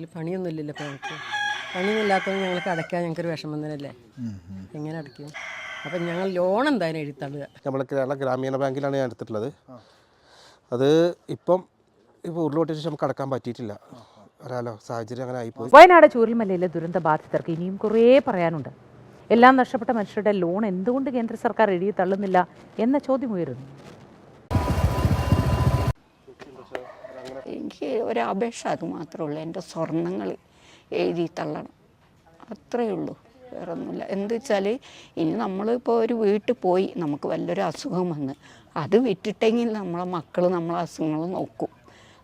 ബാങ്കിൽ പണിയൊന്നുമില്ലല്ലോ ഇപ്പോൾ ഞങ്ങൾക്ക്. പണിയൊന്നുമില്ലാത്തതുകൊണ്ട് ഞങ്ങൾക്ക് അടയ്ക്കാൻ ഞങ്ങൾക്കൊരു വിഷമം തന്നെയല്ലേ. എങ്ങനെ അടയ്ക്കും? അപ്പം ഞങ്ങൾ ലോൺ എന്തായാലും എഴുത്തള്ളുക. നമ്മൾ കേരള ഗ്രാമീണ ബാങ്കിലാണ് ഞാൻ എടുത്തിട്ടുള്ളത്. അത് ഇപ്പോൾ ഉരുൾപൊട്ടിയ ശേഷം നമുക്ക് അടക്കാൻ പറ്റിയിട്ടില്ല. അറിയാലോ, സാഹചര്യം അങ്ങനെ ആയിപ്പോയി. വയനാട് ചൂരൽമലയിലെ ദുരന്ത ബാധിതർക്ക് ഇനിയും കുറേ പറയാനുണ്ട്. എല്ലാം നഷ്ടപ്പെട്ട മനുഷ്യരുടെ ലോൺ എന്തുകൊണ്ട് കേന്ദ്ര സർക്കാർ എഴുതി തള്ളുന്നില്ല എന്ന ചോദ്യം ഉയരുന്നു. എനിക്ക് ഒരപേക്ഷ അത് മാത്രമേ ഉള്ളൂ. എൻ്റെ സ്വർണ്ണങ്ങൾ എഴുതി തള്ളണം, അത്രയേ ഉള്ളൂ, വേറെ ഒന്നുമില്ല. എന്താ വെച്ചാൽ ഇനി നമ്മളിപ്പോൾ ഒരു വീട്ടിൽ പോയി നമുക്ക് വല്ലൊരു അസുഖം വന്ന് അത് വിറ്റിട്ടെങ്കിൽ നമ്മളെ മക്കൾ നമ്മളെ അസുഖങ്ങൾ നോക്കും.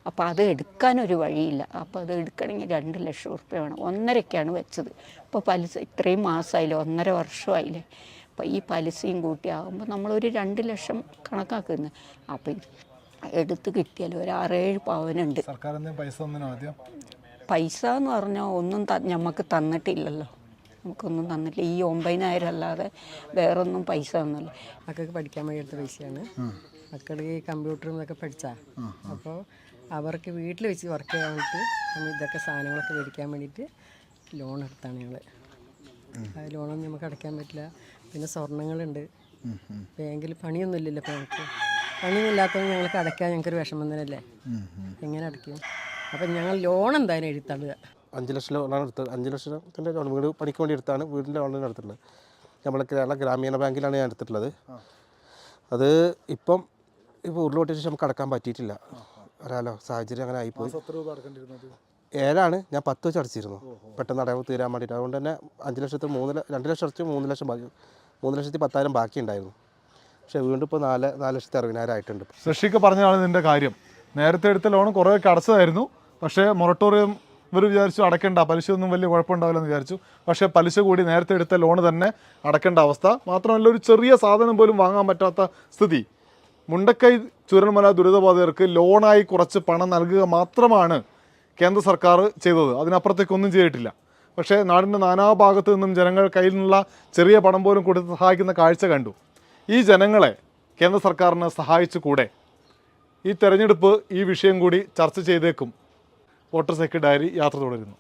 അപ്പോൾ അത് എടുക്കാനൊരു വഴിയില്ല. അപ്പോൾ അത് എടുക്കണമെങ്കിൽ 2 ലക്ഷം ഉറുപ്പ്യ വേണം. 1.5 വെച്ചത്. ഇപ്പോൾ പലിശ ഇത്രയും മാസമായില്ലേ, 1.5 വർഷമായില്ലേ. അപ്പോൾ ഈ പലിശയും കൂട്ടിയാകുമ്പോൾ നമ്മളൊരു 2 ലക്ഷം കണക്കാക്കുന്നത്. അപ്പോൾ എടുത്ത് കിട്ടിയാലും ഒരു 6-7 പവനുണ്ട്. പൈസ എന്ന് പറഞ്ഞാൽ ഒന്നും നമുക്ക് തന്നിട്ടില്ലല്ലോ. നമുക്കൊന്നും തന്നിട്ടില്ല. ഈ 9,000 അല്ലാതെ വേറൊന്നും പൈസ തന്നില്ല. മക്കൾക്ക് പഠിക്കാൻ വേണ്ടി എടുത്ത പൈസയാണ്. മക്കൾ ഈ കമ്പ്യൂട്ടറും ഇതൊക്കെ പഠിച്ചാൽ അപ്പോൾ അവർക്ക് വീട്ടിൽ വെച്ച് വർക്ക് ചെയ്യാൻ വേണ്ടിയിട്ട് ഇതൊക്കെ സാധനങ്ങളൊക്കെ മേടിക്കാൻ വേണ്ടിയിട്ട് ലോൺ എടുത്താണ് ഞങ്ങൾ. ആ ലോണൊന്നും നമുക്ക് അടയ്ക്കാൻ പറ്റില്ല. പിന്നെ സ്വർണ്ണങ്ങളുണ്ട്. ബാങ്കിൽ പണിയൊന്നുമില്ലല്ലോ ഇപ്പോൾ ഞങ്ങൾക്ക്. പണിയൊന്നുമില്ലാത്തതുകൊണ്ട് ഞങ്ങൾക്ക് അടയ്ക്കാൻ ഞങ്ങൾക്കൊരു വിഷമം തന്നെയല്ലേ. എങ്ങനെ അടയ്ക്കും? അപ്പം ഞങ്ങൾ ലോൺ എന്തായാലും എഴുത്തള്ളുക. 5 ലക്ഷം ലോണാണ് എടുത്തത്. 5 ലക്ഷത്തിൻ്റെ ലോൺ വീട് പണിക്ക് വേണ്ടി എടുത്താണ്. വീടിൻ്റെ ലോണാണ് എടുത്തിട്ടുള്ളത്. നമ്മൾ കേരള ഗ്രാമീണ ബാങ്കിലാണ് ഞാൻ എടുത്തിട്ടുള്ളത്. അത് ഇപ്പോൾ ഉരുൾപൊട്ടിയ ശേഷം നമുക്ക് അടക്കാൻ പറ്റിയിട്ടില്ല. അറിയാലോ, സാഹചര്യം അങ്ങനെ ആയിപ്പോയി. 7 ഞാൻ 10 വെച്ച് അടച്ചിരുന്നു, പെട്ടെന്ന് അടവ് തീരാൻ വേണ്ടിയിട്ട്. അതുകൊണ്ട് തന്നെ 5 ലക്ഷത്തിൽ 2 ലക്ഷം അടച്ച് 3 ലക്ഷം ബാക്കി, 3,10,000 ബാക്കി ഉണ്ടായിരുന്നു. പക്ഷേ വീണ്ടും ഇപ്പോൾ 4,60,000 ആയിട്ടുണ്ട്. ശശിക്ക് പറഞ്ഞതാണ് ഇതിൻ്റെ കാര്യം. നേരത്തെ എടുത്ത ലോൺ കുറേയൊക്കെ അടച്ചതായിരുന്നു. പക്ഷേ മൊറട്ടോറിയം ഇവർ വിചാരിച്ചു അടയ്ക്കേണ്ട, പലിശ ഒന്നും വലിയ കുഴപ്പമുണ്ടാവില്ലെന്ന് വിചാരിച്ചു. പക്ഷേ പലിശ കൂടി നേരത്തെ എടുത്ത ലോൺ തന്നെ അടയ്ക്കേണ്ട അവസ്ഥ. മാത്രമല്ല, ഒരു ചെറിയ സാധനം പോലും വാങ്ങാൻ പറ്റാത്ത സ്ഥിതി. മുണ്ടക്കൈ ചൂരൽമല ദുരിതബാധിതർക്ക് ലോണായി കുറച്ച് പണം നൽകുക മാത്രമാണ് കേന്ദ്ര സർക്കാർ ചെയ്തത്. അതിനപ്പുറത്തേക്കൊന്നും ചെയ്തിട്ടില്ല. പക്ഷേ നാടിൻ്റെ നാനാഭാഗത്തു നിന്നും ജനങ്ങൾ കയ്യിൽ നിന്നുള്ള ചെറിയ പണം പോലും കൊടുത്ത് സഹായിക്കുന്ന കാഴ്ച കണ്ടു. ഈ ജനങ്ങളെ കേന്ദ്ര സർക്കാരിന് സഹായിച്ചുകൂടെ? ഈ തെരഞ്ഞെടുപ്പ് ഈ വിഷയം കൂടി ചർച്ച ചെയ്തേക്കും. വോട്ടർ സെക്രട്ടറി ഡയറി യാത്ര തുടരുന്നു.